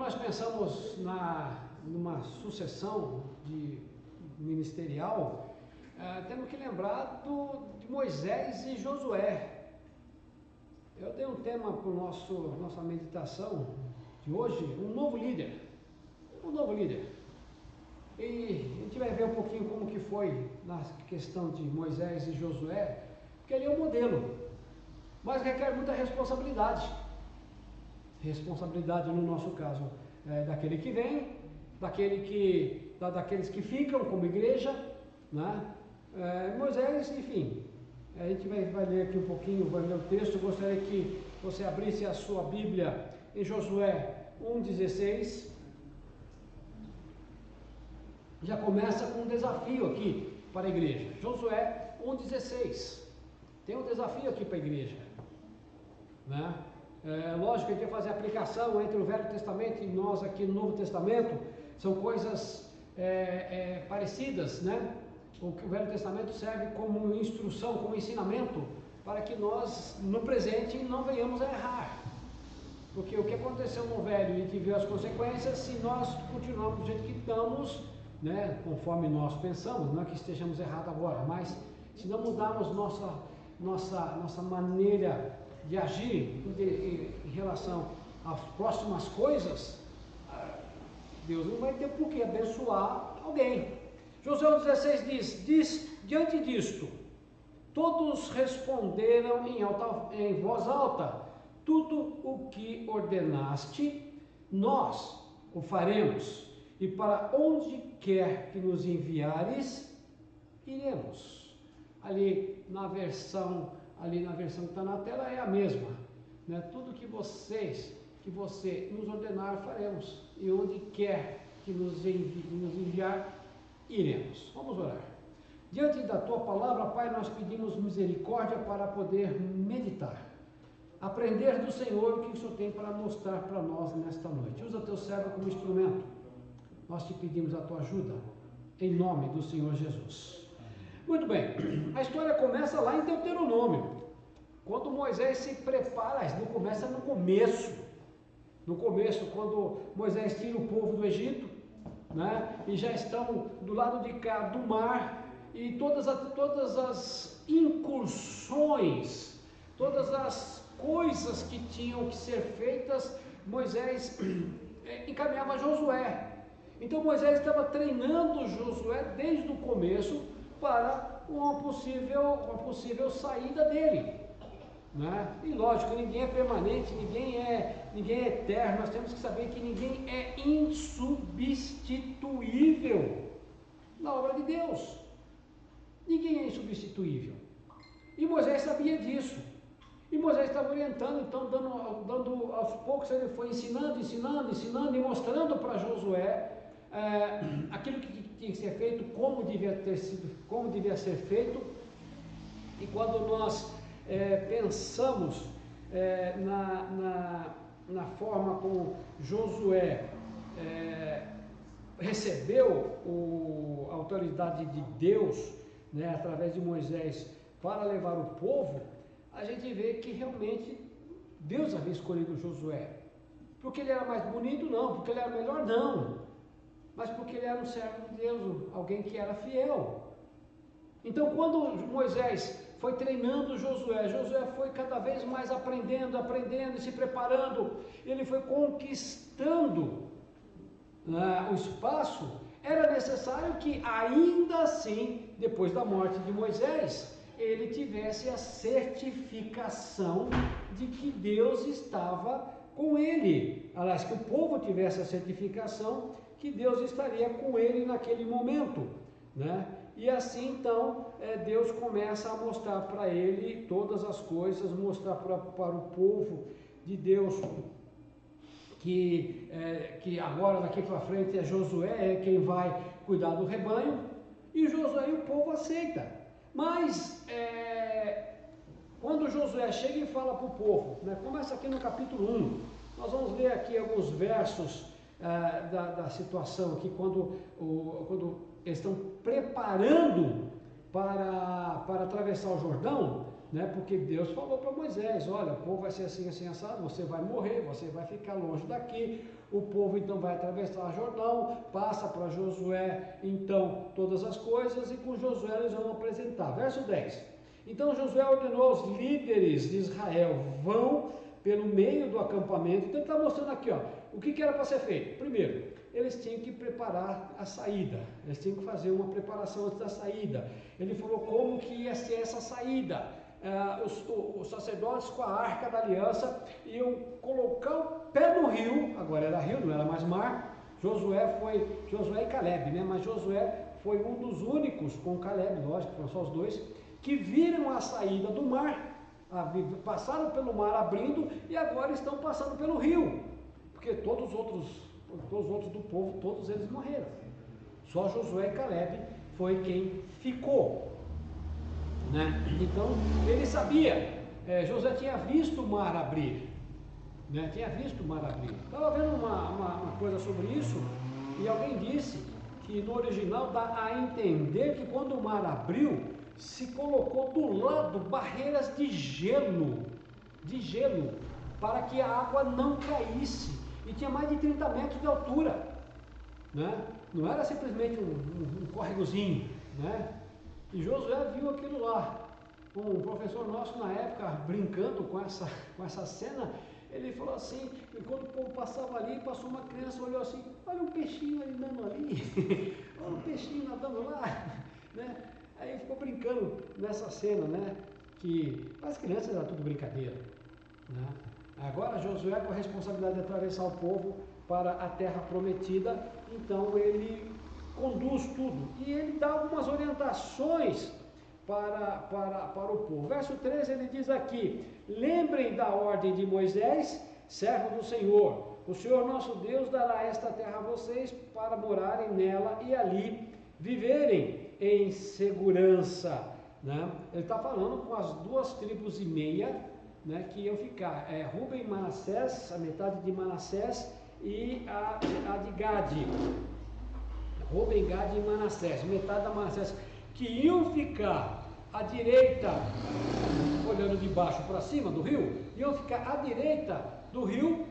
nós pensamos numa sucessão ministerial, temos que lembrar de Moisés e Josué. Eu dei um tema para nossa meditação de hoje, um novo líder. Um novo líder. E a gente vai ver um pouquinho como que foi na questão de Moisés e Josué, porque ele é um modelo, mas requer muita responsabilidade. Responsabilidade, no nosso caso, daquele que vem, daqueles que ficam como igreja, né? Moisés, enfim, a gente vai ler aqui um pouquinho, vai ler o texto. Eu gostaria que você abrisse a sua Bíblia em Josué 1,16. Já começa com um desafio aqui para a igreja. Josué 1,16. Tem um desafio aqui para a igreja, né? Lógico que a gente vai fazer aplicação entre o Velho Testamento e nós aqui no Novo Testamento. São coisas parecidas, né? O Velho Testamento serve como instrução, como ensinamento, para que nós, no presente, não venhamos a errar. Porque o que aconteceu no Velho e a gente viu as consequências, se nós continuarmos do jeito que estamos, né, conforme nós pensamos, não é que estejamos errados agora, mas se não mudarmos nossa maneira de agir em relação às próximas coisas, Deus não vai ter por que abençoar alguém. Josué 1,16 diz, diante disto, todos responderam em voz alta, tudo o que ordenaste, nós o faremos, e para onde quer que nos enviares, iremos. Ali na versão que está na tela é a mesma, né? Tudo que você nos ordenar, faremos, e onde quer que nos enviar, iremos. Vamos orar. Diante da tua palavra, Pai, nós pedimos misericórdia para poder meditar, aprender do Senhor o que o Senhor tem para mostrar para nós nesta noite. Usa teu servo como instrumento. Nós te pedimos a tua ajuda, em nome do Senhor Jesus. Muito bem, a história começa lá em Deuteronômio, quando Moisés se prepara. Não começa no começo, quando Moisés tira o povo do Egito, né? E já estão do lado de cá do mar, e todas as incursões, todas as coisas que tinham que ser feitas, Moisés encaminhava Josué. Então Moisés estava treinando Josué desde o começo para uma possível saída dele, né? E lógico, ninguém é permanente, ninguém é eterno. Nós temos que saber que ninguém é insubstituível na obra de Deus. Ninguém é insubstituível. E Moisés sabia disso. E Moisés estava orientando, então dando aos poucos, ele foi ensinando e mostrando para Josué aquilo que tinha que ser feito, como devia ser feito. E quando nós pensamos na forma como Josué recebeu a autoridade de Deus, né, através de Moisés, para levar o povo, a gente vê que realmente Deus havia escolhido Josué. Porque ele era mais bonito? Não. Porque ele era melhor? Não. Mas porque ele era um servo de Deus, alguém que era fiel. Então, quando Moisés foi treinando Josué foi cada vez mais aprendendo e se preparando. Ele foi conquistando o espaço. Era necessário que, ainda assim, depois da morte de Moisés, ele tivesse a certificação de que Deus estava com ele. Aliás, que o povo tivesse a certificação que Deus estaria com ele naquele momento, né? E assim, então, Deus começa a mostrar para ele todas as coisas, mostrar para o povo de Deus que agora, daqui para frente, Josué quem vai cuidar do rebanho, e Josué e o povo aceita. Mas, quando Josué chega e fala para o povo, né, começa aqui no capítulo 1, nós vamos ler aqui alguns versos da situação aqui, quando eles estão preparando para atravessar o Jordão, né? Porque Deus falou para Moisés, olha, o povo vai ser assim, assim, assado, você vai morrer, você vai ficar longe daqui, o povo então vai atravessar o Jordão, passa para Josué, então, todas as coisas, e com Josué eles vão apresentar. Verso 10. Então Josué ordenou aos líderes de Israel, vão pelo meio do acampamento. Então ele está mostrando aqui, ó, o que era para ser feito. Primeiro, eles tinham que preparar a saída, eles tinham que fazer uma preparação antes da saída. Ele falou como que ia ser essa saída. Os sacerdotes com a arca da aliança iam colocar o pé no rio, agora era rio, não era mais mar. Josué e Caleb, né? Mas Josué foi um dos únicos, com Caleb, lógico, foram só os dois, que viram a saída do mar, passaram pelo mar abrindo e agora estão passando pelo rio, porque todos os outros do povo, todos eles morreram. Só Josué e Caleb foi quem ficou, né? Então ele sabia, Josué tinha visto o mar abrir, né? Tinha visto o mar abrir. Estava vendo uma coisa sobre isso e alguém disse que no original dá a entender que quando o mar abriu, se colocou do lado barreiras de gelo, para que a água não caísse, e tinha mais de 30 metros de altura, né? Não era simplesmente um córregozinho, né? E Josué viu aquilo lá. Um professor nosso na época, brincando com essa cena, ele falou assim, e quando o povo passava ali, passou uma criança, olhou assim, olha um peixinho ali nadando ali, olha um peixinho nadando lá, né? Aí ficou brincando nessa cena, né? Que para as crianças era tudo brincadeira, né? Agora Josué, com a responsabilidade de atravessar o povo para a terra prometida, então ele conduz tudo e ele dá algumas orientações para o povo. Verso 13 ele diz aqui: lembrem da ordem de Moisés, servo do Senhor. O Senhor nosso Deus dará esta terra a vocês para morarem nela e ali viverem em segurança, né? Ele está falando com as 2,5 tribos, né, que iam ficar, Ruben e Manassés, a metade de Manassés e a de Gade, Ruben, Gade e Manassés, metade da Manassés, que iam ficar à direita, olhando de baixo para cima do rio, iam ficar à direita do rio,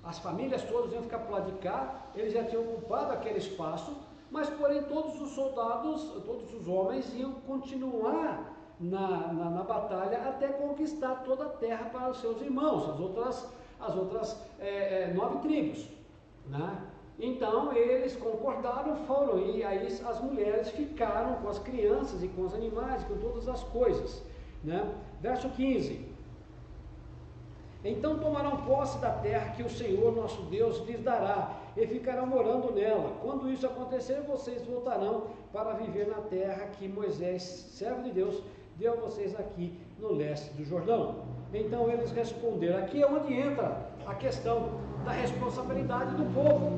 as famílias todas iam ficar para o lado de cá, eles já tinham ocupado aquele espaço, mas porém todos os soldados, todos os homens iam continuar na batalha até conquistar toda a terra para os seus irmãos, as outras 9 tribos, né? Então eles concordaram, foram, e aí as mulheres ficaram com as crianças e com os animais, com todas as coisas, né? Verso 15: então tomarão posse da terra que o Senhor nosso Deus lhes dará, e ficarão morando nela. Quando isso acontecer, vocês voltarão para viver na terra que Moisés, servo de Deus, deu a vocês aqui no leste do Jordão. Então eles responderam. Aqui é onde entra a questão da responsabilidade do povo.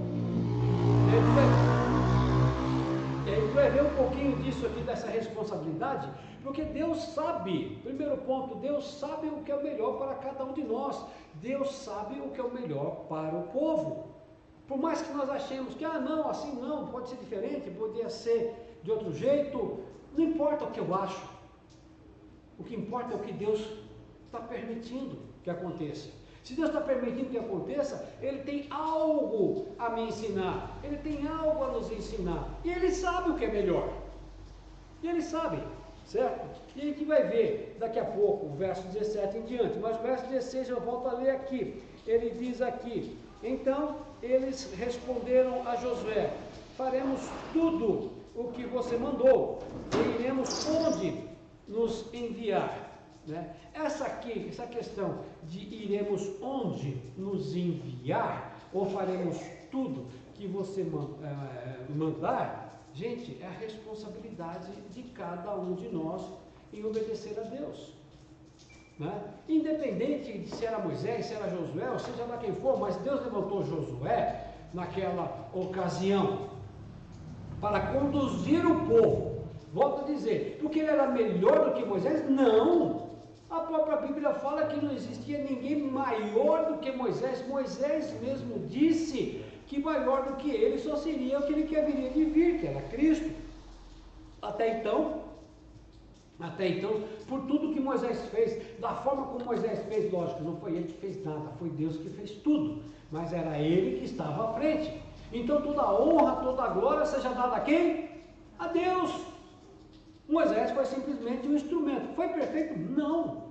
Ele vai ver um pouquinho disso aqui, dessa responsabilidade, porque Deus sabe, primeiro ponto, Deus sabe o que é o melhor para cada um de nós. Deus sabe o que é o melhor para o povo. Por mais que nós achemos que, não, assim não, pode ser diferente, poderia ser de outro jeito, não importa o que eu acho. O que importa é o que Deus está permitindo que aconteça. Se Deus está permitindo que aconteça, Ele tem algo a me ensinar, Ele tem algo a nos ensinar, e Ele sabe o que é melhor, e Ele sabe, certo? E a gente vai ver daqui a pouco o verso 17 em diante, mas o verso 16 eu volto a ler aqui. Ele diz aqui: então eles responderam a Josué: faremos tudo o que você mandou, e iremos onde nos enviar. Né? Essa questão de iremos onde nos enviar, ou faremos tudo que você mandar, gente, é a responsabilidade de cada um de nós em obedecer a Deus, né? Independente de se era Moisés, se era Josué, ou seja lá quem for, mas Deus levantou Josué naquela ocasião para conduzir o povo. Volto a dizer, porque ele era melhor do que Moisés? Não! A própria Bíblia fala que não existia ninguém maior do que Moisés. Moisés mesmo disse que maior do que ele só seria aquele que haveria de vir, que era Cristo. Até então, Até então, por tudo que Moisés fez, da forma como Moisés fez, lógico, não foi ele que fez nada, foi Deus que fez tudo, mas era ele que estava à frente. Então toda a honra, toda a glória seja dada a quem? A Deus. Moisés foi simplesmente um instrumento. Foi perfeito? Não.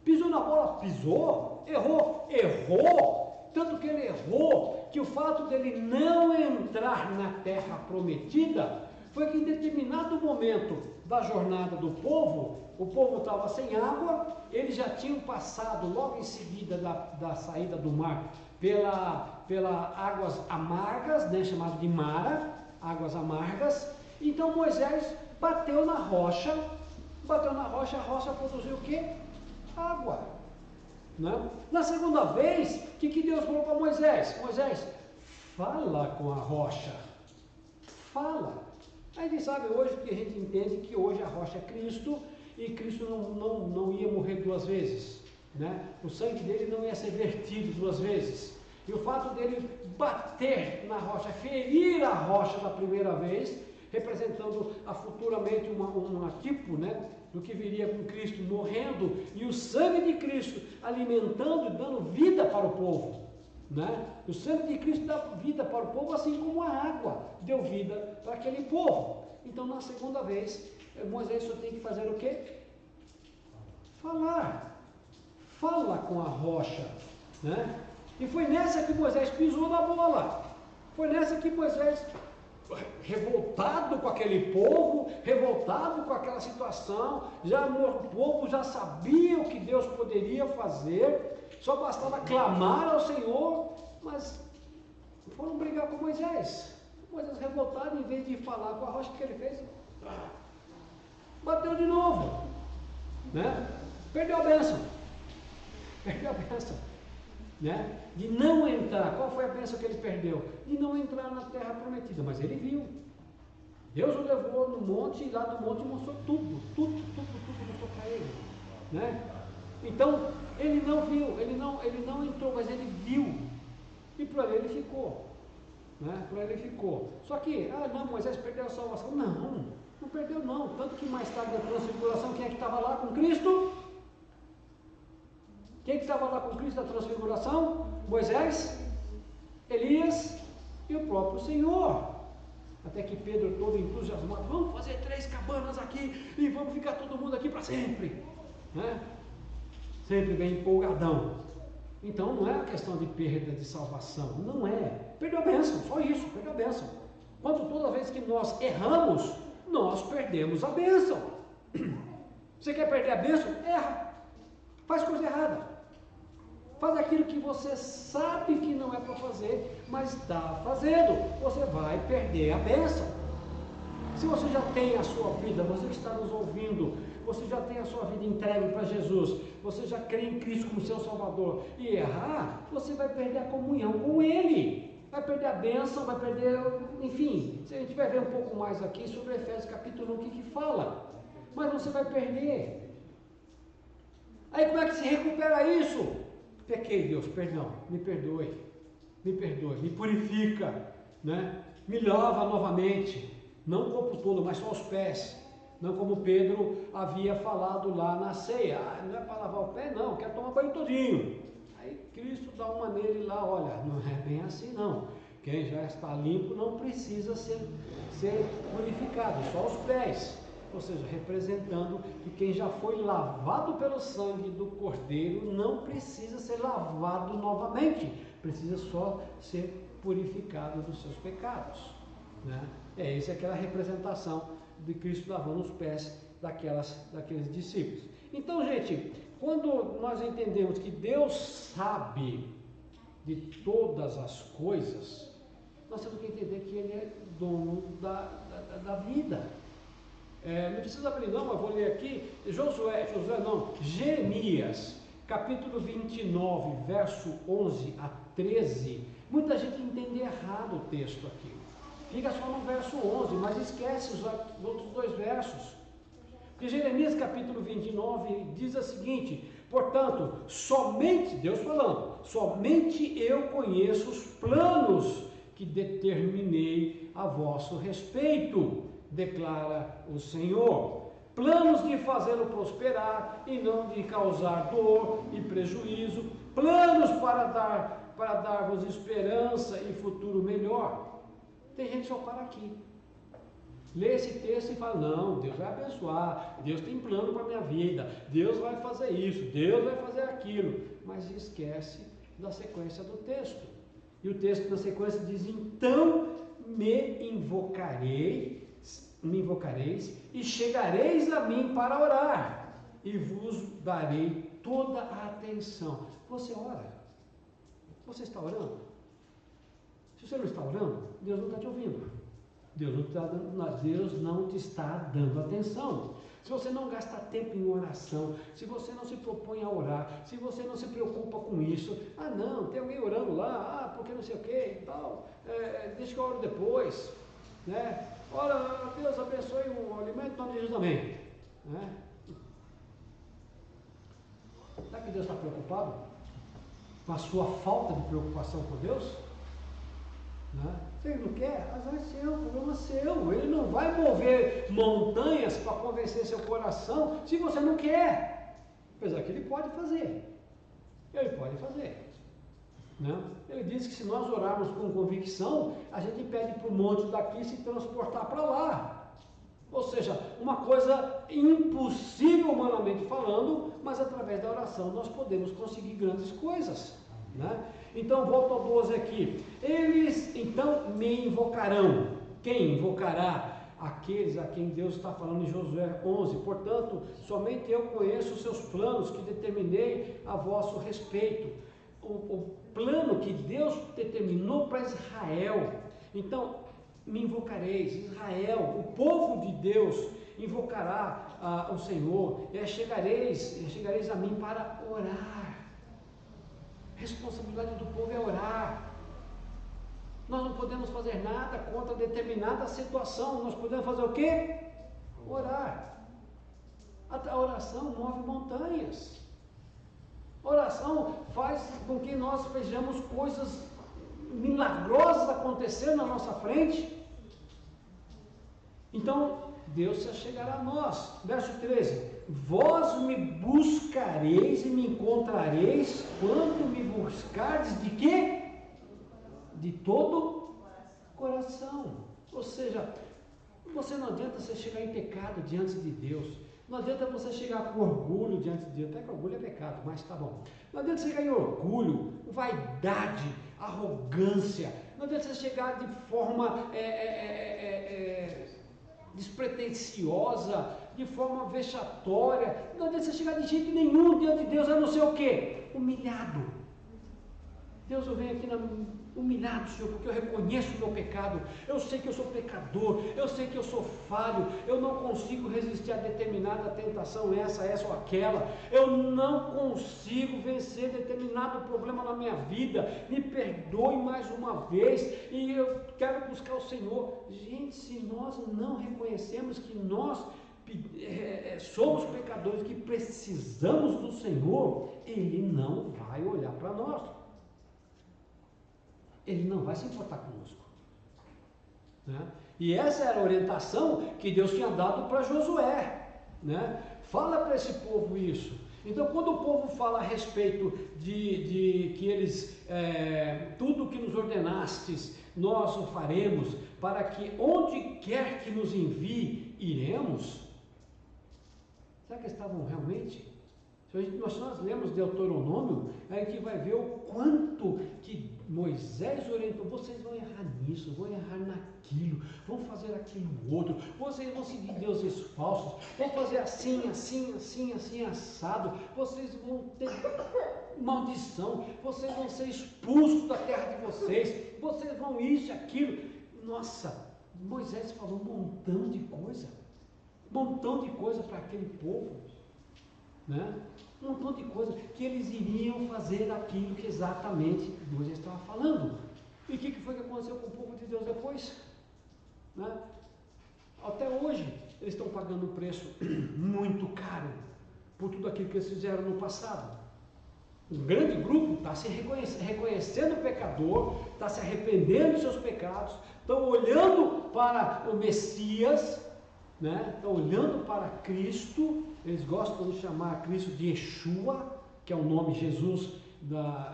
Pisou na bola? Pisou. Errou? Errou. Tanto que ele errou, que o fato dele não entrar na terra prometida, foi que em determinado momento da jornada do povo, o povo estava sem água, eles já tinham passado logo em seguida da saída do mar, pela águas amargas, né, chamado de Mara, águas amargas. Então Moisés bateu na rocha, a rocha produziu o quê? Água. Né? Na segunda vez, o que Deus falou para Moisés? Moisés, fala com a rocha, fala. A gente sabe hoje que a gente entende que hoje a rocha é Cristo, e Cristo não ia morrer duas vezes, né? O sangue dele não ia ser vertido duas vezes, e o fato dele bater na rocha, ferir a rocha da primeira vez, representando futuramente um tipo, né, do que viria com Cristo morrendo, e o sangue de Cristo alimentando e dando vida para o povo, né? O sangue de Cristo dá vida para o povo, assim como a água deu vida para aquele povo. Então na segunda vez, Moisés só tem que fazer o quê? Falar. Fala com a rocha, né? E foi nessa que Moisés pisou na bola. Foi nessa que Moisés, revoltado com aquele povo, revoltado com aquela situação, o povo já sabia o que Deus poderia fazer, só bastava clamar ao Senhor, mas foram brigar com Moisés. Moisés revoltado, em vez de falar com a rocha, que ele fez? Bateu de novo, né? Perdeu a bênção, né? De não entrar. Qual foi a bênção que ele perdeu? De não entrar na terra prometida, mas ele viu. Deus o levou no monte, e lá do monte mostrou tudo mostrou para ele, né? Então ele não viu, ele não entrou, mas ele viu, e por ali ele ficou, né? Por ali ele ficou. Só que, não, Moisés perdeu a salvação. Não perdeu não, tanto que mais tarde na transfiguração, quem é que estava lá com Cristo? Quem que estava lá com Cristo na transfiguração? Moisés, Elias e o próprio Senhor. Até que Pedro, todo entusiasmado, vamos fazer 3 cabanas aqui e vamos ficar todo mundo aqui para sempre, né? Sempre bem empolgadão. Então não é uma questão de perda de salvação, não é. Perdeu a bênção, só isso, perdeu a bênção. Quando toda vez que nós erramos, nós perdemos a bênção. Você quer perder a bênção? Erra, faz coisa errada. Faz aquilo que você sabe que não é para fazer, mas está fazendo. Você vai perder a bênção. Se você já tem a sua vida, você que está nos ouvindo, você já tem a sua vida entregue para Jesus, você já crê em Cristo como seu Salvador, e errar, você vai perder a comunhão com Ele. Vai perder a bênção, vai perder, enfim. Se a gente vai ver um pouco mais aqui sobre Efésios capítulo 1, o que fala. Mas você vai perder. Aí como é que se recupera isso? Pequei, Deus, perdão, me perdoe, me purifica, né? Me lava novamente, não o corpo todo, mas só os pés, não como Pedro havia falado lá na ceia, não é para lavar o pé não, quer tomar banho todinho. Aí Cristo dá uma nele lá, olha, não é bem assim não, quem já está limpo não precisa ser purificado, só os pés. Ou seja, representando que quem já foi lavado pelo sangue do Cordeiro não precisa ser lavado novamente, precisa só ser purificado dos seus pecados, né? Essa é aquela representação de Cristo lavando os pés daqueles discípulos. Então, gente, quando nós entendemos que Deus sabe de todas as coisas, nós temos que entender que Ele é dono da vida. Não precisa abrir não, mas vou ler aqui, Jeremias, capítulo 29, verso 11 a 13, muita gente entende errado o texto aqui, fica só no verso 11, mas esquece os outros 2 versos, porque Jeremias capítulo 29 diz o seguinte, portanto, somente, Deus falando, somente eu conheço os planos que determinei a vosso respeito, declara o Senhor, planos de fazê-lo prosperar e não de causar dor e prejuízo, planos para dar-vos esperança e futuro melhor. Tem gente que só para aqui. Lê esse texto e fala, não, Deus vai abençoar, Deus tem plano para a minha vida, Deus vai fazer isso, Deus vai fazer aquilo, mas esquece da sequência do texto. E o texto da sequência diz, então me invocareis e chegareis a mim para orar, e vos darei toda a atenção. Você ora? Você está orando? Se você não está orando, Deus não está te ouvindo. Deus não te está dando atenção. Se você não gasta tempo em oração, se você não se propõe a orar, se você não se preocupa com isso, não, tem alguém orando lá, porque não sei o que e tal, deixa que eu oro depois, né? Ora, Deus abençoe o alimento em nome de Jesus, amém. Né? Será que Deus está preocupado com a sua falta de preocupação com Deus? Né? Se ele não quer, azar é seu, problema é seu. Ele não vai mover montanhas para convencer seu coração se você não quer. Apesar que ele pode fazer. Ele pode fazer. Né? Ele diz que se nós orarmos com convicção, a gente pede para o monte daqui se transportar para lá. Ou seja, uma coisa impossível humanamente falando, mas através da oração nós podemos conseguir grandes coisas. Né? Então, volto ao 12 aqui. Eles então me invocarão. Quem invocará? Aqueles a quem Deus está falando em Josué 11. Portanto, somente eu conheço os seus planos que determinei a vosso respeito. O plano que Deus determinou para Israel. Então, me invocareis. Israel, o povo de Deus, invocará o Senhor. E chegareis a mim para orar. Responsabilidade do povo é orar. Nós não podemos fazer nada contra determinada situação. Nós podemos fazer o quê? Orar. A oração move montanhas. A oração faz com que nós vejamos coisas milagrosas acontecendo na nossa frente. Então, Deus se achegará a nós. Verso 13. Vós me buscareis e me encontrareis quando me buscardes de quê? De todo coração. Ou seja, você não adianta você chegar em pecado diante de Deus. Não adianta você chegar com orgulho diante de Deus. Até que orgulho é pecado, mas tá bom. Não adianta você chegar em orgulho, vaidade, arrogância. Não adianta você chegar de forma despretensiosa, de forma vexatória. Não adianta você chegar de jeito nenhum diante de Deus, a não ser o quê? Humilhado. Deus, eu venho aqui humilhado, Senhor, porque eu reconheço o meu pecado, eu sei que eu sou pecador, eu sei que eu sou falho, eu não consigo resistir a determinada tentação, essa ou aquela, eu não consigo vencer determinado problema na minha vida, me perdoe mais uma vez, e eu quero buscar o Senhor. Gente, se nós não reconhecemos que nós somos pecadores, que precisamos do Senhor, Ele não vai olhar para nós. Ele não vai se importar conosco. Né? E essa era a orientação que Deus tinha dado para Josué. Né? Fala para esse povo isso. Então, quando o povo fala a respeito de que eles, tudo que nos ordenastes, nós o faremos, para que onde quer que nos envie, iremos. Será que estavam realmente? Se nós lemos Deuteronômio, a gente vai ver o quanto que Moisés orientou. Vocês vão errar nisso, vão errar naquilo, vão fazer aquilo outro, vocês vão seguir deuses falsos, vão fazer assim, assado, vocês vão ter maldição, vocês vão ser expulsos da terra de vocês, vocês vão isso, aquilo. Nossa, Moisés falou um montão de coisa para aquele povo. Né? Um montão de coisas que eles iriam fazer aquilo que exatamente Deus estava falando. E o que foi que aconteceu com o povo de Deus depois? Né? Até hoje eles estão pagando um preço muito caro por tudo aquilo que eles fizeram no passado. Um grande grupo está se reconhecendo pecador, está se arrependendo dos seus pecados, estão olhando para o Messias, né? Estão olhando para Cristo. Eles gostam de chamar Cristo de Yeshua, que é o nome Jesus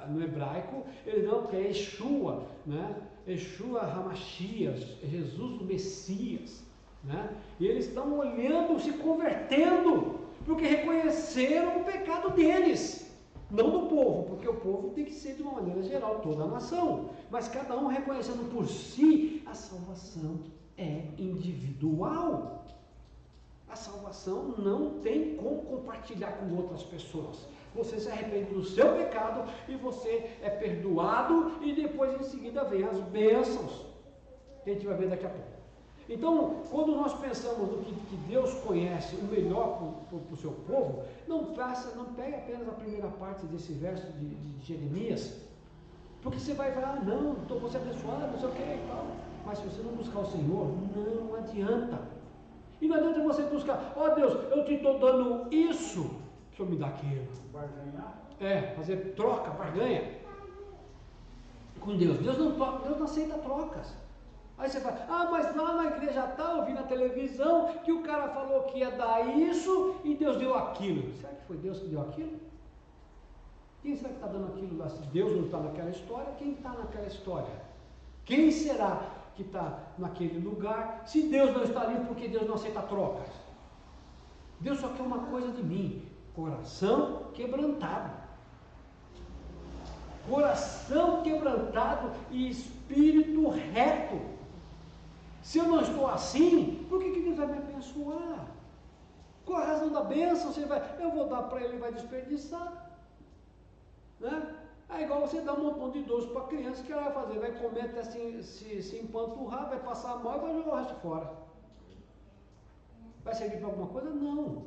no hebraico. Eles não, porque é Yeshua, né? Yeshua Hamashiach, Jesus o Messias, né? E eles estão olhando, se convertendo, porque reconheceram o pecado deles, não do povo, porque o povo tem que ser de uma maneira geral, toda a nação, mas cada um reconhecendo por si. A salvação é individual. A salvação não tem como compartilhar com outras pessoas. Você se arrepende do seu pecado e você é perdoado, e depois em seguida vem as bênçãos, que a gente vai ver daqui a pouco. Então, quando nós pensamos no que Deus conhece o melhor para o seu povo, não pegue apenas a primeira parte desse verso de Jeremias, porque você vai falar, não, vou ser abençoado, não sei o que e tal, mas se você não buscar o Senhor, não adianta. E não adianta você buscar, ó Deus, eu te estou dando isso, o Senhor me dá aquilo. Barganhar? Fazer troca, barganha com Deus. Deus não aceita trocas. Aí você fala, mas lá na igreja tal, eu vi na televisão que o cara falou que ia dar isso e Deus deu aquilo. Será que foi Deus que deu aquilo? Quem será que está dando aquilo lá? Se Deus não está naquela história, quem está naquela história? Quem será que está naquele lugar? Se Deus não está ali, porque Deus não aceita trocas? Deus só quer uma coisa de mim: coração quebrantado. Coração quebrantado e espírito reto. Se eu não estou assim, por que Deus vai me abençoar? Qual a razão da bênção? Eu vou dar para ele e vai desperdiçar, né? É igual você dar um montão de doce para a criança, que ela vai fazer? Vai comer até se empanturrar, vai passar mal e vai jogar o resto fora. Vai servir para alguma coisa? Não.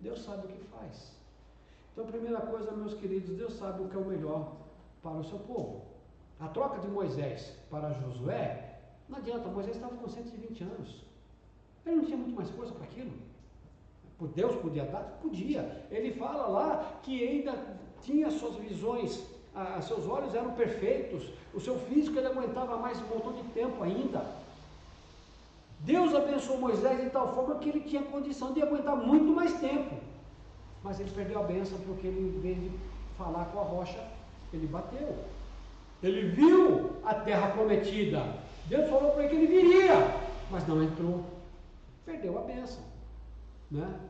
Deus sabe o que faz. Então, a primeira coisa, meus queridos, Deus sabe o que é o melhor para o seu povo. A troca de Moisés para Josué, não adianta, Moisés estava com 120 anos. Ele não tinha muito mais força para aquilo. Deus podia dar? Podia. Ele fala lá que ainda tinha suas visões, seus olhos eram perfeitos, o seu físico ele aguentava mais um montão de tempo ainda. Deus abençoou Moisés de tal forma que ele tinha condição de aguentar muito mais tempo. Mas ele perdeu a bênção porque ele, em vez de falar com a rocha, ele bateu. Ele viu a terra prometida. Deus falou para ele que ele viria, mas não entrou. Perdeu a bênção, né?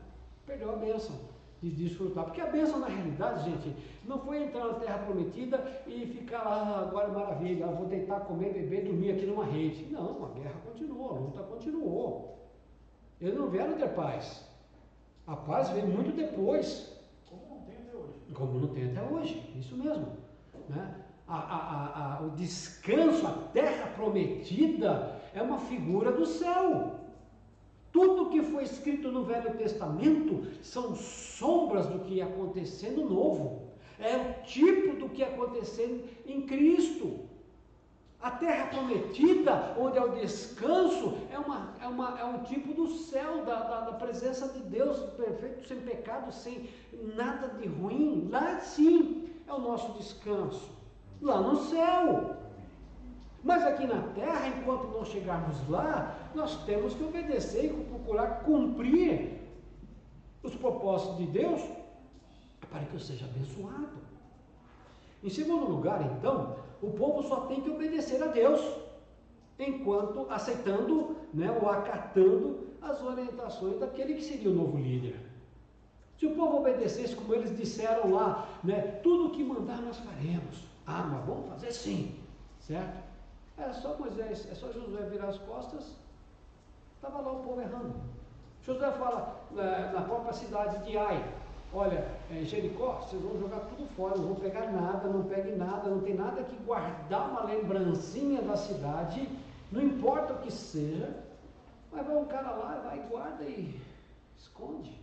Perdeu a bênção de desfrutar. Porque a bênção, na realidade, gente, não foi entrar na terra prometida e ficar lá, agora maravilha, vou deitar, comer, beber, dormir aqui numa rede. Não, a guerra continuou, a luta continuou. Eles não vieram ter paz. A paz veio muito depois. Como não tem até hoje. Como não tem até hoje, isso mesmo, né? O descanso, a terra prometida é uma figura do céu. Tudo que foi escrito no Velho Testamento são sombras do que ia acontecer no Novo. É o tipo do que ia acontecer em Cristo. A terra prometida, onde é o descanso, é um tipo do céu, da presença de Deus, perfeito, sem pecado, sem nada de ruim. Lá sim é o nosso descanso, lá no céu. Mas aqui na terra, enquanto não chegarmos lá, nós temos que obedecer e procurar cumprir os propósitos de Deus para que eu seja abençoado. Em segundo lugar, então, o povo só tem que obedecer a Deus, enquanto aceitando, né, ou acatando as orientações daquele que seria o novo líder. Se o povo obedecesse, como eles disseram lá, né, tudo o que mandar nós faremos. Mas vamos fazer sim, certo? É só Moisés, é só Josué virar as costas, estava lá o povo errando. Josué fala na própria cidade de Ai, olha, Jericó, vocês vão jogar tudo fora, não vão pegar nada, não pegue nada, não tem nada que guardar uma lembrancinha da cidade, não importa o que seja, mas vai um cara lá, vai, guarda e esconde.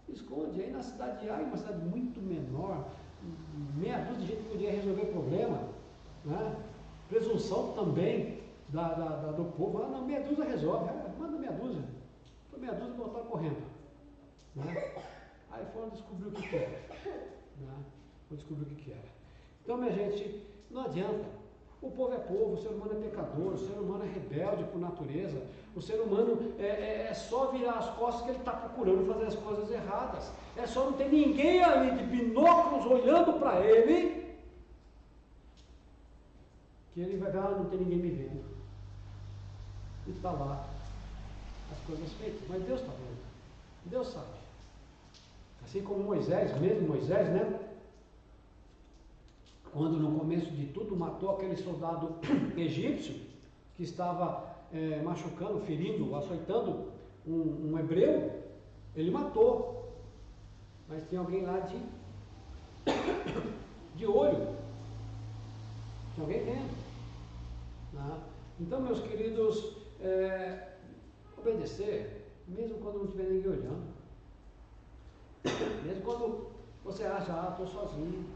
Esconde. Aí na cidade de Ai, uma cidade muito menor, meia dúzia de gente podia resolver o problema, né? Presunção também do povo, não, meia dúzia resolve, manda meia dúzia. Foi meia dúzia e botaram correndo, né? Aí foram descobrir o que era, né? Foram descobrir o que era. Então, minha gente, não adianta, O povo é povo, o ser humano é pecador, o ser humano é rebelde por natureza, o ser humano é só virar as costas que ele está procurando fazer as coisas erradas. É só não ter ninguém ali de binóculos olhando para ele, que ele vai ver, não tem ninguém me vendo. E está lá as coisas feitas, mas Deus está vendo, Deus sabe. Assim como Moisés, mesmo Moisés, né? Quando no começo de tudo matou aquele soldado egípcio que estava machucando, ferindo, açoitando um hebreu, ele matou. Mas tinha alguém lá de olho, tinha alguém vendo. Né? Então, meus queridos, obedecer, mesmo quando não tiver ninguém olhando, mesmo quando você acha, estou sozinho,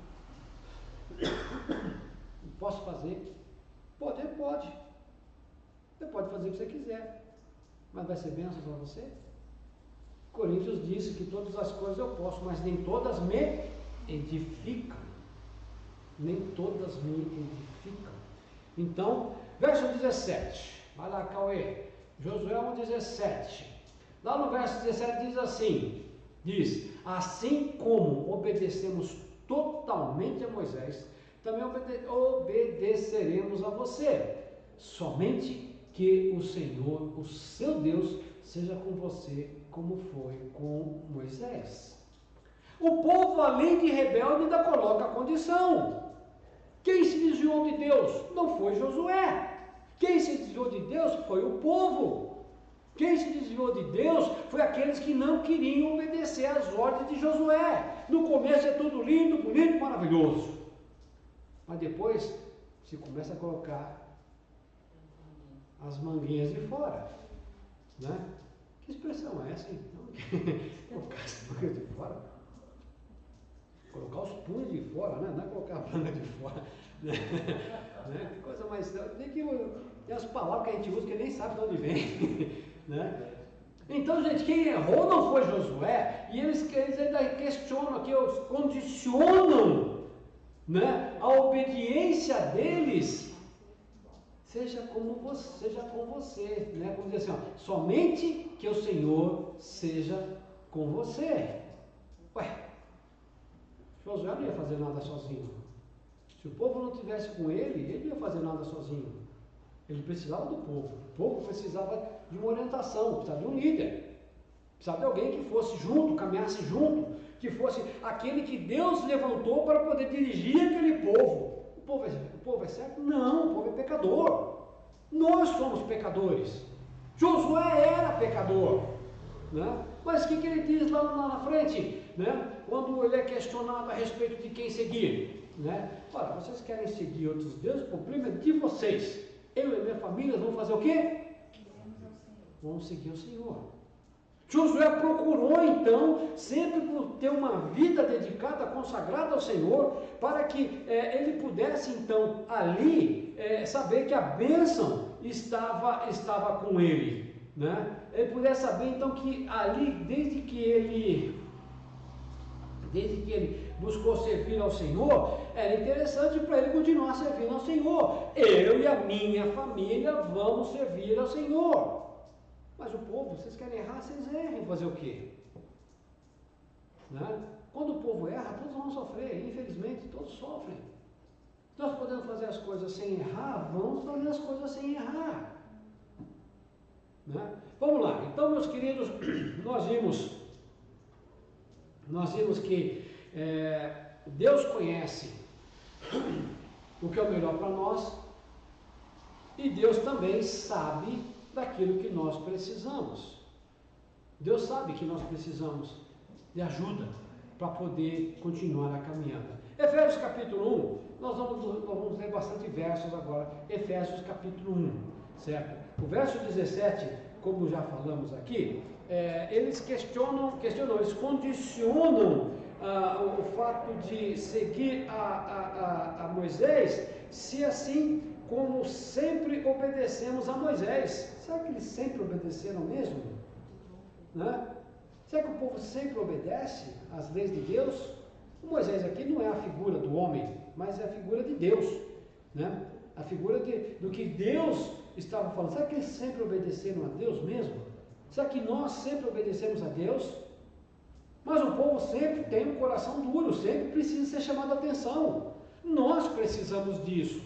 posso fazer? Pode. Você pode fazer o que você quiser, mas vai ser bênção para você? Coríntios diz que todas as coisas eu posso, mas nem todas me edificam. Nem todas me edificam. Então, verso 17, vai lá, Cauê, Josué 1,17. Lá no verso 17 diz assim, assim como obedecemos totalmente a Moisés, também obedeceremos a você, somente que o Senhor, o seu Deus, seja com você como foi com Moisés. O povo, além de rebelde, ainda coloca a condição. Quem se desviou de Deus? Não foi Josué. Quem se desviou de Deus foi o povo. Quem se desviou de Deus foi aqueles que não queriam obedecer às ordens de Josué. No começo é tudo lindo, bonito, maravilhoso. Mas depois se começa a colocar as manguinhas de fora. Né? Que expressão é essa, então? Colocar as mangas de fora? Colocar os punhos de fora, né? Não é colocar a manga de fora. Né? Que coisa mais... Tem as palavras que a gente usa que nem sabe de onde vem. Né? Então, gente, quem errou não foi Josué, e eles ainda questionam aqui, eles condicionam, né, a obediência deles, seja com você, né? Como diz assim, ó, somente que o Senhor seja com você. Ué, Josué não ia fazer nada sozinho. Se o povo não estivesse com ele não ia fazer nada sozinho. Ele precisava do povo. O povo precisava de uma orientação, precisava de um líder. Precisava de alguém que fosse junto, caminhasse junto, que fosse aquele que Deus levantou para poder dirigir aquele povo. O povo é certo? Não, o povo é pecador. Nós somos pecadores. Josué era pecador. Né? Mas o que ele diz lá na frente? Né? Quando ele é questionado a respeito de quem seguir. Né? Ora, vocês querem seguir outros deuses? O problema é de vocês. Eu e minha família vamos fazer o quê? Vamos seguir o Senhor. Josué procurou então, sempre por ter uma vida dedicada, consagrada ao Senhor, para que ele pudesse então ali saber que a bênção estava com ele. Né? Ele pudesse saber então que ali, desde que ele buscou servir ao Senhor, era interessante para ele continuar servindo ao Senhor. Eu e a minha família vamos servir ao Senhor. Mas o povo, vocês querem errar, vocês errem, fazer o quê? Né? Quando o povo erra, todos vão sofrer, infelizmente, todos sofrem. Nós podemos fazer as coisas sem errar, vamos fazer as coisas sem errar. Né? Vamos lá, então, meus queridos, nós vimos que Deus conhece o que é o melhor para nós, e Deus também sabe daquilo que nós precisamos. Deus sabe que nós precisamos de ajuda para poder continuar a caminhada. Efésios capítulo 1, nós vamos ler bastante versos agora. Efésios capítulo 1, certo? O verso 17, como já falamos aqui, eles questionam, eles condicionam o fato de seguir a Moisés, se assim como sempre obedecemos a Moisés. Será que eles sempre obedeceram mesmo? Né? Será que o povo sempre obedece às leis de Deus? O Moisés aqui não é a figura do homem, mas é a figura de Deus. Né? A figura do que Deus estava falando. Será que eles sempre obedeceram a Deus mesmo? Será que nós sempre obedecemos a Deus? Mas o povo sempre tem um coração duro, sempre precisa ser chamado a atenção. Nós precisamos disso.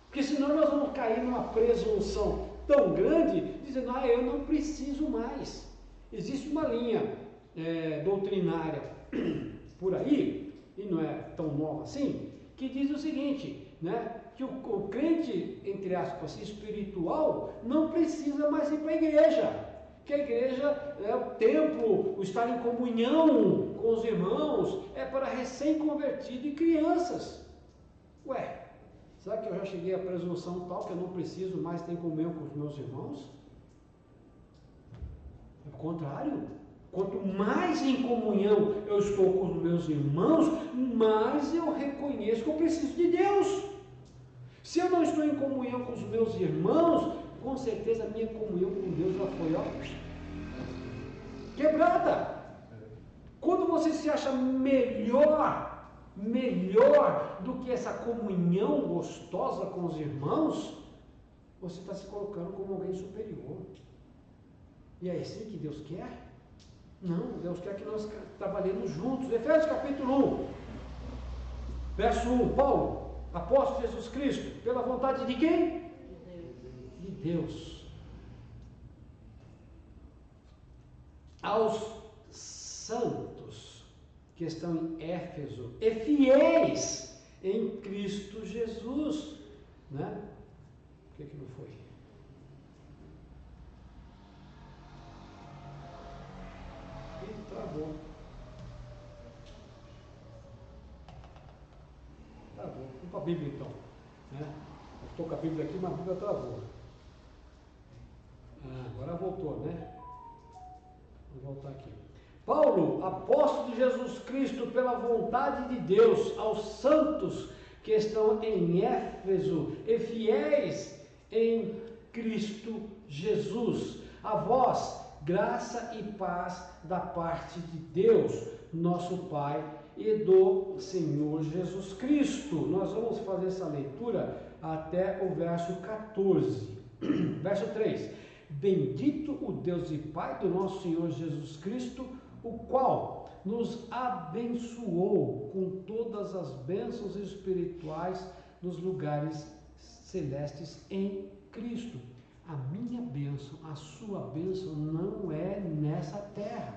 Porque senão nós vamos cair numa presunção tão grande, dizendo, eu não preciso mais. Existe uma linha doutrinária por aí, e não é tão nova assim, que diz o seguinte, né, que o crente, entre aspas, espiritual, não precisa mais ir para a igreja. Que a igreja é o templo, o estar em comunhão com os irmãos, é para recém-convertido e crianças. Ué, será que eu já cheguei à presunção tal que eu não preciso mais ter comunhão com os meus irmãos? Ao contrário, quanto mais em comunhão eu estou com os meus irmãos, mais eu reconheço que eu preciso de Deus. Se eu não estou em comunhão com os meus irmãos, com certeza a minha comunhão com Deus já foi quebrada. Quando você se acha melhor do que essa comunhão gostosa com os irmãos, você está se colocando como alguém superior. E é assim que Deus quer? Não, Deus quer que nós trabalhemos juntos. Efésios capítulo 1, verso 1, Paulo, apóstolo de Jesus Cristo, pela vontade de quem? De Deus. Aos santos que estão em Éfeso e fiéis em Cristo Jesus, né? Por que não foi? E travou. Travou. Vamos para a Bíblia então, né? Eu estou com a Bíblia aqui, mas a Bíblia travou. Agora voltou, né? Vou voltar aqui. Paulo, apóstolo de Jesus Cristo, pela vontade de Deus, aos santos que estão em Éfeso e fiéis em Cristo Jesus. A vós, graça e paz da parte de Deus, nosso Pai, e do Senhor Jesus Cristo. Nós vamos fazer essa leitura até o verso 14. Verso 3. Bendito o Deus e Pai do nosso Senhor Jesus Cristo, o qual nos abençoou com todas as bênçãos espirituais nos lugares celestes em Cristo. A minha bênção, a sua bênção não é nessa terra.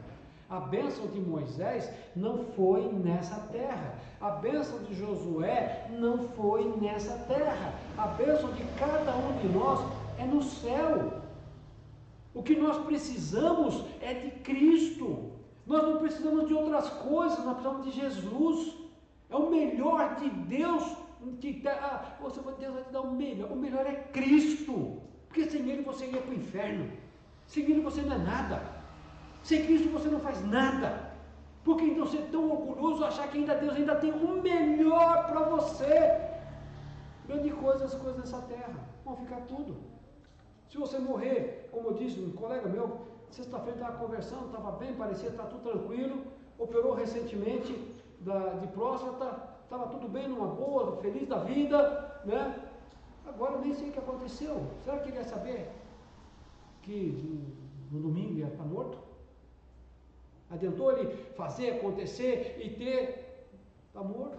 A bênção de Moisés não foi nessa terra. A bênção de Josué não foi nessa terra. A bênção de cada um de nós é no céu. O que nós precisamos é de Cristo. Nós não precisamos de outras coisas, nós precisamos de Jesus. É o melhor de Deus. Você vai Deus vai te dar o melhor. O melhor é Cristo. Porque sem Ele você iria para o inferno. Sem Ele você não é nada. Sem Cristo você não faz nada. Por que então ser tão orgulhoso, achar que ainda Deus ainda tem o melhor para você? Grande coisa as coisas dessa terra. Vão ficar tudo. Se você morrer, como eu disse, um colega meu, sexta-feira estava conversando, estava bem, parecia estar tudo tranquilo, operou recentemente de próstata, estava tudo bem, numa boa, feliz da vida, né? Agora eu nem sei o que aconteceu. Será que ele ia saber que no domingo ia estar morto? Adiantou ele fazer acontecer e está morto?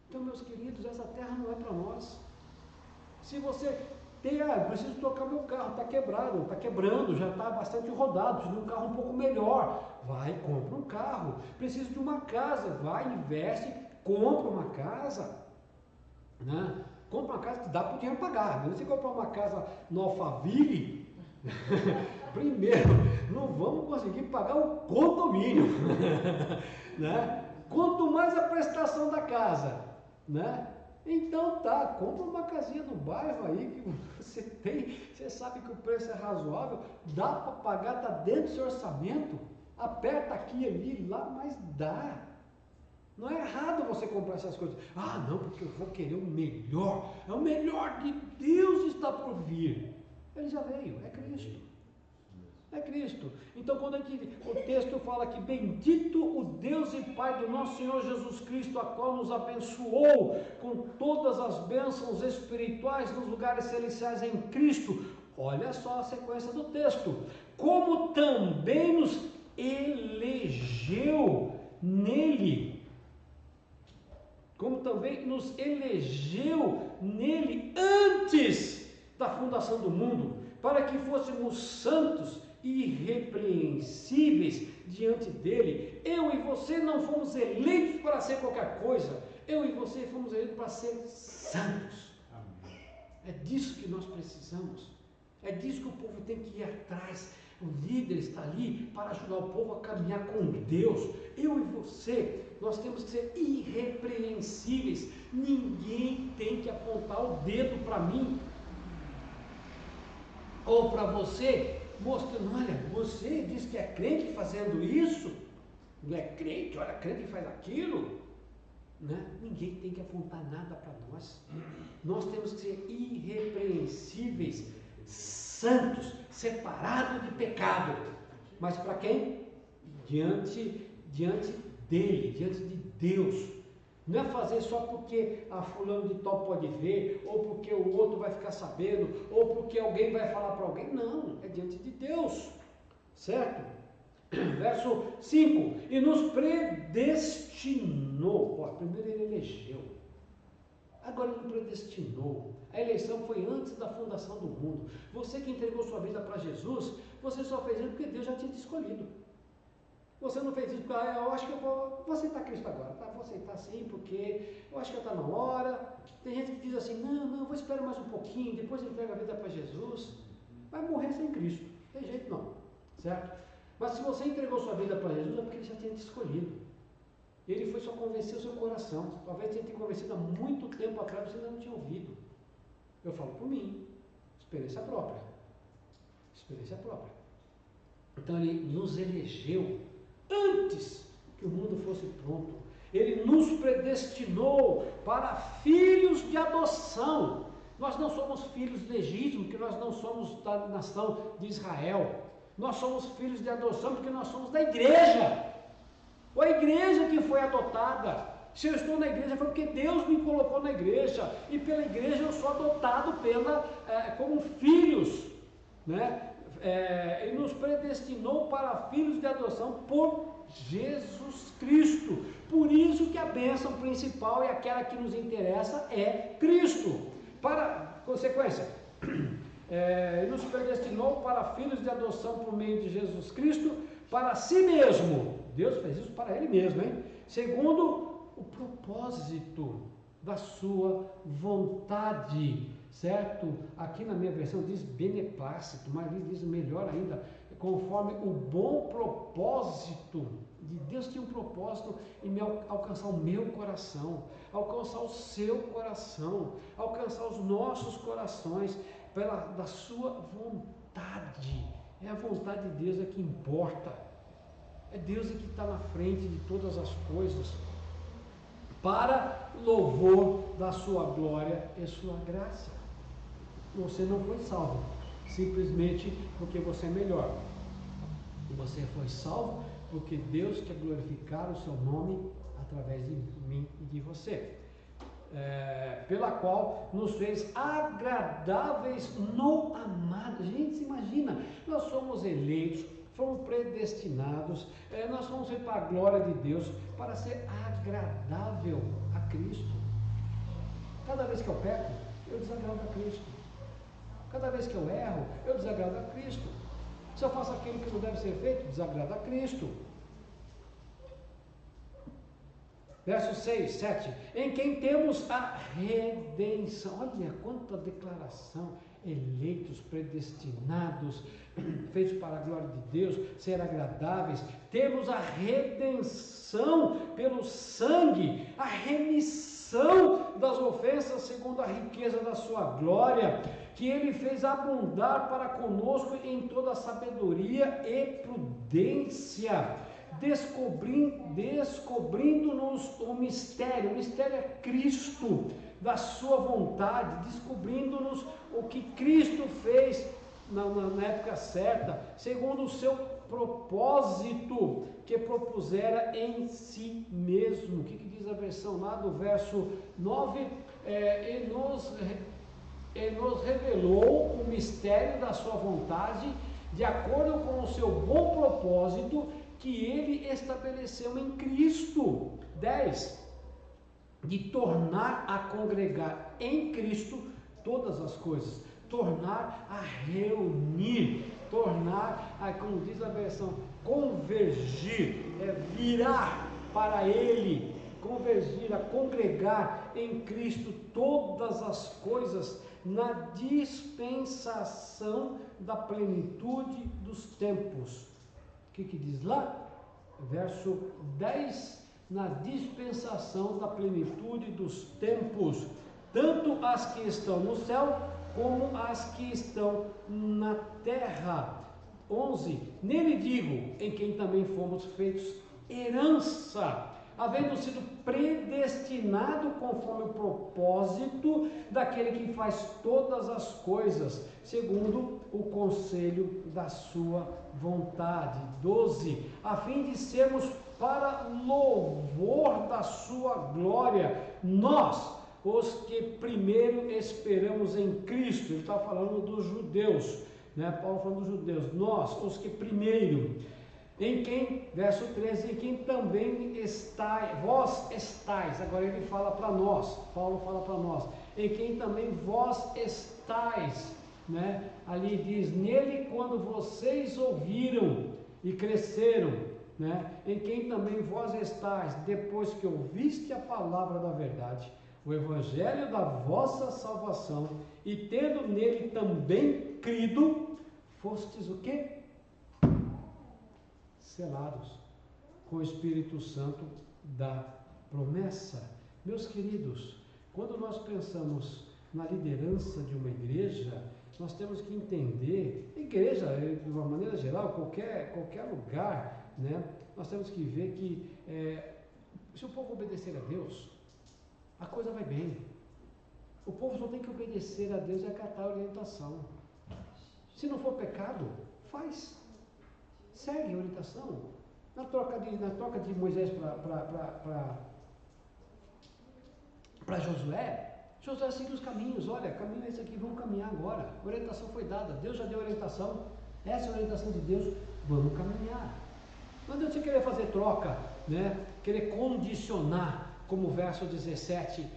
Então, meus queridos, essa terra não é para nós. Se você preciso trocar meu carro, está quebrado, está quebrando, já está bastante rodado, preciso de um carro um pouco melhor. Vai, compra um carro. Preciso de uma casa, vai, investe, compra uma casa, né? Compra uma casa que dá para o dinheiro pagar. Não você comprar uma casa no Alphaville, primeiro, não vamos conseguir pagar o condomínio, né? Quanto mais a prestação da casa, né? Então compra uma casinha no bairro aí que você sabe que o preço é razoável, dá para pagar, está dentro do seu orçamento, aperta aqui, ali, lá, mas dá. Não é errado você comprar essas coisas. Não, porque eu vou querer o melhor. É o melhor de Deus está por vir. Ele já veio, é Cristo. É Cristo. Então, quando o texto fala que bendito o Deus e Pai do nosso Senhor Jesus Cristo, a qual nos abençoou com todas as bênçãos espirituais nos lugares celestiais em Cristo, olha só a sequência do texto, como também nos elegeu nele, antes da fundação do mundo, para que fôssemos santos e irrepreensíveis diante dele. Eu e você não fomos eleitos para ser qualquer coisa, eu e você fomos eleitos para ser santos. Amém. É disso que nós precisamos, é disso que o povo tem que ir atrás. O líder está ali para ajudar o povo a caminhar com Deus. Eu e você, nós temos que ser irrepreensíveis. Ninguém tem que apontar o dedo para mim ou para você, mostrando: olha, você diz que é crente fazendo isso, não é crente, olha, crente faz aquilo, né? Ninguém tem que apontar nada para nós. Nós temos que ser irrepreensíveis, santos, separados de pecado. Mas para quem? Diante dele, diante de Deus. Não é fazer só porque a fulano de tal pode ver, ou porque o outro vai ficar sabendo, ou porque alguém vai falar para alguém. Não, é diante de Deus, certo? Verso 5, e nos predestinou. Primeiro ele elegeu, agora ele predestinou. A eleição foi antes da fundação do mundo. Você que entregou sua vida para Jesus, você só fez isso porque Deus já tinha te escolhido. Você não fez isso porque eu acho que eu vou aceitar Cristo agora, tá? Vou aceitar sim, porque eu acho que já está na hora. Tem gente que diz assim: não, vou esperar mais um pouquinho, depois entrega a vida para Jesus. Vai morrer sem Cristo, não tem jeito não, certo? Mas se você entregou sua vida para Jesus, é porque Ele já tinha te escolhido. Ele foi só convencer o seu coração. Talvez tenha te convencido há muito tempo atrás, você ainda não tinha ouvido. Eu falo por mim, experiência própria. Então Ele nos elegeu antes que o mundo fosse pronto. Ele nos predestinou para filhos de adoção. Nós não somos filhos legítimos, porque nós não somos da nação de Israel. Nós somos filhos de adoção porque nós somos da igreja. Ou a igreja que foi adotada. Se eu estou na igreja foi porque Deus me colocou na igreja. E pela igreja eu sou adotado como filhos, né? E nos predestinou para filhos de adoção por Jesus Cristo. Por isso que a bênção principal e aquela que nos interessa é Cristo. Para consequência, nos predestinou para filhos de adoção por meio de Jesus Cristo, para si mesmo. Deus fez isso para Ele mesmo, hein? Segundo o propósito da sua vontade, certo? Aqui na minha versão diz beneplácito, mas ele diz melhor ainda, conforme o bom propósito de Deus. Tinha um propósito em alcançar o meu coração, alcançar o seu coração, alcançar os nossos corações, da sua vontade. É a vontade de Deus que importa, é Deus que está na frente de todas as coisas, para louvor da sua glória e sua graça. Você não foi salvo simplesmente porque você é melhor. Você foi salvo porque Deus quer glorificar o seu nome através de mim e de você, pela qual nos fez agradáveis no amado. Gente, se imagina, nós somos eleitos, fomos predestinados, nós fomos para a glória de Deus, para ser agradável a Cristo. Cada vez que eu peco, eu desagrado a Cristo. Cada vez que eu erro, eu desagrado a Cristo. Se eu faço aquilo que não deve ser feito, desagrado a Cristo. Versos 6, 7. Em quem temos a redenção. Olha quanta declaração. Eleitos, predestinados, feitos para a glória de Deus, ser agradáveis. Temos a redenção pelo sangue, a remissão das ofensas segundo a riqueza da sua glória, que Ele fez abundar para conosco em toda sabedoria e prudência, descobrindo-nos o mistério é Cristo, da sua vontade, descobrindo-nos o que Cristo fez na época certa, segundo o seu propósito que propusera em si mesmo. O que diz a versão lá do verso 9? E nos revelou o mistério da sua vontade, de acordo com o seu bom propósito, que ele estabeleceu em Cristo. 10. De tornar a congregar em Cristo todas as coisas, tornar a reunir, tornar a, como diz a versão, convergir, virar para Ele, convergir, a congregar em Cristo todas as coisas, na dispensação da plenitude dos tempos. O que diz lá? Verso 10, na dispensação da plenitude dos tempos, tanto as que estão no céu, como as que estão na terra. 11, nele digo, em quem também fomos feitos herança, havendo sido predestinado conforme o propósito daquele que faz todas as coisas, segundo o conselho da sua vontade. 12, a fim de sermos para louvor da sua glória, nós, os que primeiro esperamos em Cristo. Ele está falando dos judeus, né? Paulo falando dos judeus, nós, os que primeiro, em quem, verso 13, em quem também estáis, vós estáis, agora ele fala para nós, Paulo fala para nós, em quem também vós estáis, né? Ali diz, nele quando vocês ouviram e cresceram, né? Em quem também vós estáis, depois que ouviste a palavra da verdade, o evangelho da vossa salvação, e tendo nele também crido, fostes o quê? Selados com o Espírito Santo da promessa. Meus queridos, quando nós pensamos na liderança de uma igreja, nós temos que entender, igreja, de uma maneira geral, qualquer lugar, né? Nós temos que ver que se o povo obedecer a Deus, a coisa vai bem. O povo só tem que obedecer a Deus e acatar a orientação. Se não for pecado, faz. Segue a orientação. Na troca de Moisés para Josué, Josué seguiu os caminhos. Olha, caminho é esse aqui, vamos caminhar agora. A orientação foi dada, Deus já deu a orientação. Essa é a orientação de Deus, vamos caminhar. Não adianta você querer fazer troca, né? Querer condicionar, como o verso 17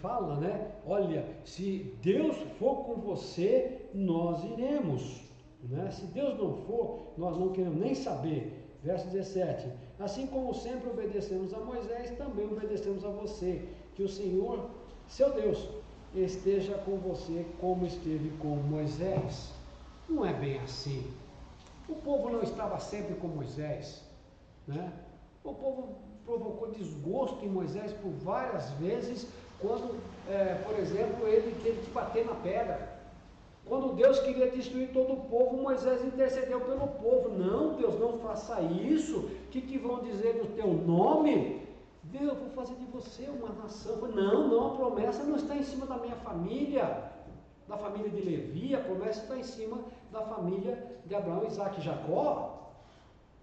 fala, né? Olha, se Deus for com você, nós iremos, né? Se Deus não for, nós não queremos nem saber. Verso 17, assim como sempre obedecemos a Moisés, também obedecemos a você, que o Senhor, seu Deus, esteja com você como esteve com Moisés. Não é bem assim. O povo não estava sempre com Moisés, né? O povo provocou desgosto em Moisés por várias vezes, quando, por exemplo, ele teve que bater na pedra. Quando Deus queria destruir todo o povo, Moisés intercedeu pelo povo. Não, Deus, não faça isso. O que vão dizer do teu nome? Deus, eu vou fazer de você uma nação. Não, a promessa não está em cima da minha família, da família de Levi, a promessa está em cima da família de Abraão, Isaac e Jacó,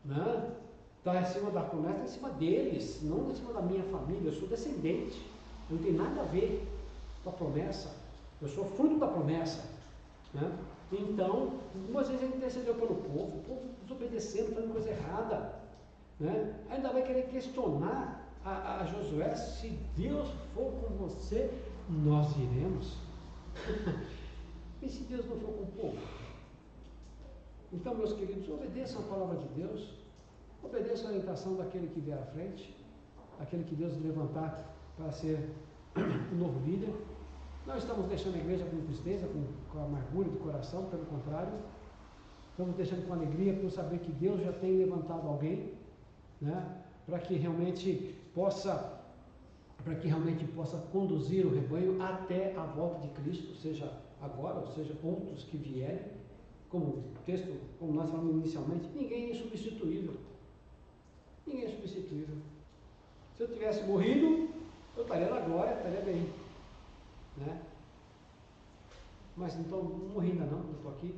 né? Está em cima da promessa, está em cima deles, não em cima da minha família. Eu sou descendente, não tem nada a ver com a promessa, eu sou fruto da promessa, né? Então, Moisés intercedeu pelo povo, o povo desobedecendo, fazendo coisa errada, né? Ainda vai querer questionar a Josué: se Deus for com você, nós iremos. E se Deus não for com o povo? Então, meus queridos, obedeçam a palavra de Deus, obedeçam a orientação daquele que vier à frente, aquele que Deus levantar para ser o novo líder. Não estamos deixando a igreja com tristeza, com amargura do coração, pelo contrário, estamos deixando com alegria por saber que Deus já tem levantado alguém, né, para que realmente possa conduzir o rebanho até a volta de Cristo, seja agora, ou seja, outros que vierem. Como o texto, como nós falamos inicialmente, ninguém é substituível. Ninguém é substituível. Se eu tivesse morrido, eu estaria na glória, estaria bem, né? mas então não morri ainda não, eu estou aqui.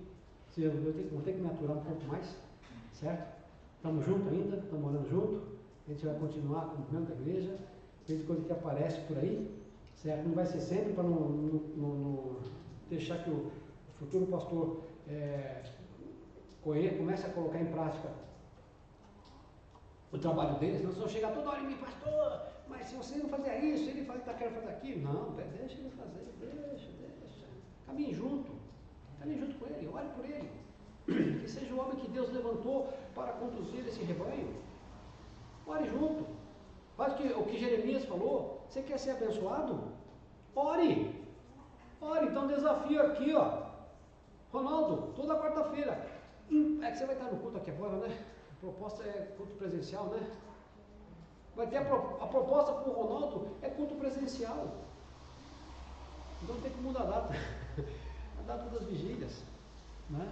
Vou ter que me aturar um pouco mais, certo? Estamos juntos ainda, estamos morando junto, a gente vai continuar cumprindo a igreja, desde quando que aparece por aí, certo? Não vai ser sempre para não deixar que o futuro pastor comece a colocar em prática o trabalho dele, senão vocês vão chegar toda hora em mim, pastor, mas se você não fazer isso, ele fala que está querendo fazer aquilo. Não, deixa ele fazer, deixa. Caminhe junto com ele, ore por ele. Que seja o homem que Deus levantou para conduzir esse rebanho. Ore junto. Faz o que Jeremias falou. Você quer ser abençoado? Ore. Então desafio aqui, ó. Ronaldo, toda quarta-feira. É que você vai estar no culto aqui agora, né? A proposta é culto presencial, né? Vai ter a proposta para o Ronaldo é culto presencial. Então tem que mudar a data. A data das vigílias, né?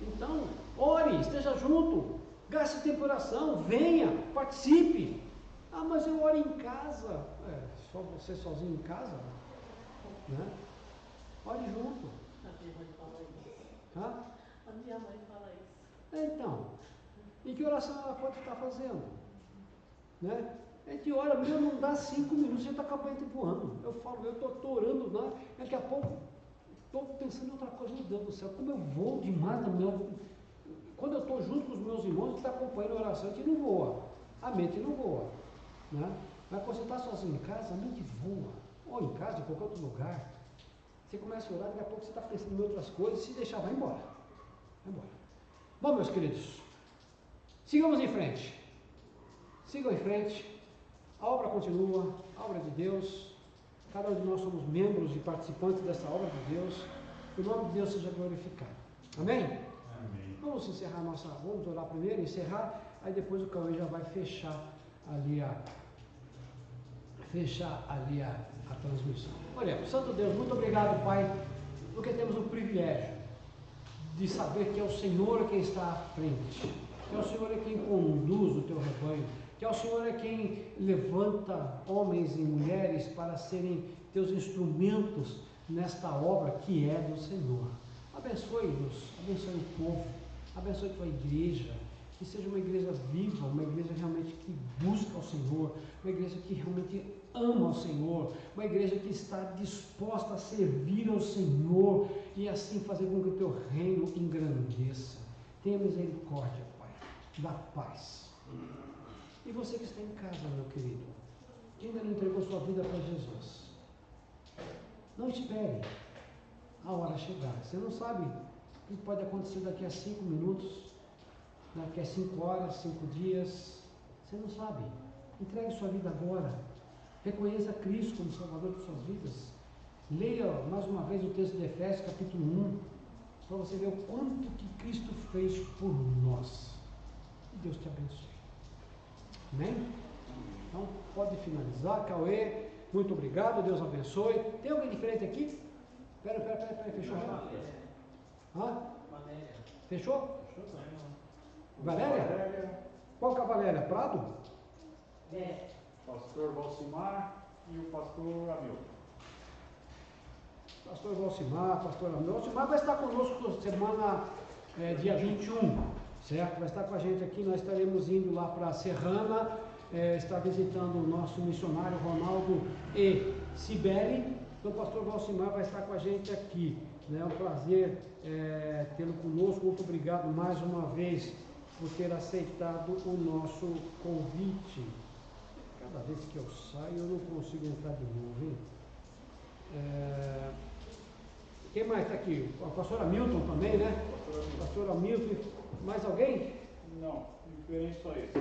Então, ore, esteja junto, gaste tempo em oração, venha, participe. Ah, mas eu oro em casa. Só você sozinho em casa? Né? Ore junto. A minha mãe fala isso. Hã? A minha mãe fala isso. Então, e que oração ela pode estar fazendo? Né? A gente ora, meu, não dá 5 minutos, já está com a campainha voando. Eu falo, eu estou orando, né? Daqui a pouco, estou pensando em outra coisa, meu Deus do céu, como eu vou demais quando eu estou junto com os meus irmãos, que está acompanhando a oração, a gente não voa, a mente não voa, né? Mas quando você está sozinho em casa, a mente voa, ou em casa, em qualquer outro lugar, você começa a orar, daqui a pouco você está pensando em outras coisas, se deixar, vai embora. Bom, meus queridos, sigamos em frente, sigam em frente, a obra continua, a obra de Deus, cada um de nós somos membros e participantes dessa obra de Deus, que o nome de Deus seja glorificado. Amém? Amém. Vamos encerrar vamos orar primeiro, encerrar, aí depois o Cauê já vai fechar ali a transmissão. Olha, Santo Deus, muito obrigado, Pai, porque temos o privilégio de saber que é o Senhor quem está à frente, que é o Senhor quem conduz o teu rebanho, que é o Senhor quem levanta homens e mulheres para serem teus instrumentos nesta obra que é do Senhor. Abençoe-nos, abençoe o povo, abençoe a tua igreja, que seja uma igreja viva, uma igreja realmente que busca o Senhor, uma igreja que realmente ama o Senhor, uma igreja que está disposta a servir ao Senhor e assim fazer com que o teu reino engrandeça. Tenha misericórdia, Pai, da paz. E você que está em casa, meu querido, que ainda não entregou sua vida para Jesus, não espere a hora chegar. Você não sabe o que pode acontecer daqui a 5 minutos, daqui a 5 horas, 5 dias. Você não sabe. Entregue sua vida agora. Reconheça Cristo como Salvador de suas vidas. Leia mais uma vez o texto de Efésios, capítulo 1, para você ver o quanto que Cristo fez por nós. E Deus te abençoe. Amém? Então, pode finalizar. Cauê, muito obrigado. Deus abençoe. Tem alguém diferente aqui? Pera, fechou? Hã? Fechou? Valéria? Qual que é a Valéria? Prado? Pastor Valcimar e o pastor Hamilton. Pastor Valcimar, Valcimar vai estar conosco semana dia 21, certo? Vai estar com a gente aqui, nós estaremos indo lá para a Serrana, está visitando o nosso missionário Ronaldo e Sibeli. Então o pastor Valcimar vai estar com a gente aqui, né? É um prazer tê-lo conosco. Muito obrigado mais uma vez por ter aceitado o nosso convite. Cada vez que eu saio eu não consigo entrar de novo, hein? Quem mais está aqui? A pastora Milton também, né? Pastora Milton. Mais alguém? Não, diferente só isso.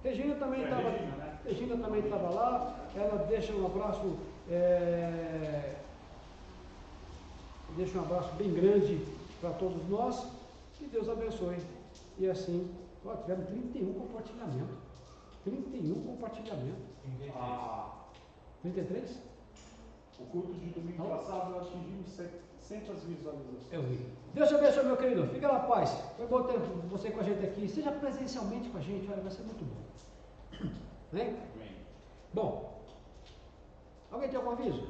Regina também estava, né? Regina também estava lá. Ela deixa um abraço, bem grande para todos nós. Que Deus abençoe. E assim, tivemos 31 compartilhamentos. 31 compartilhamentos. 33? O culto de domingo passado atingimos 700 visualizações. Eu vi. Deus te abençoe, meu querido. Fica na paz. Foi bom ter você com a gente aqui. Seja presencialmente com a gente. Olha, vai ser muito bom. Né? Amém. Bom, alguém tem algum aviso?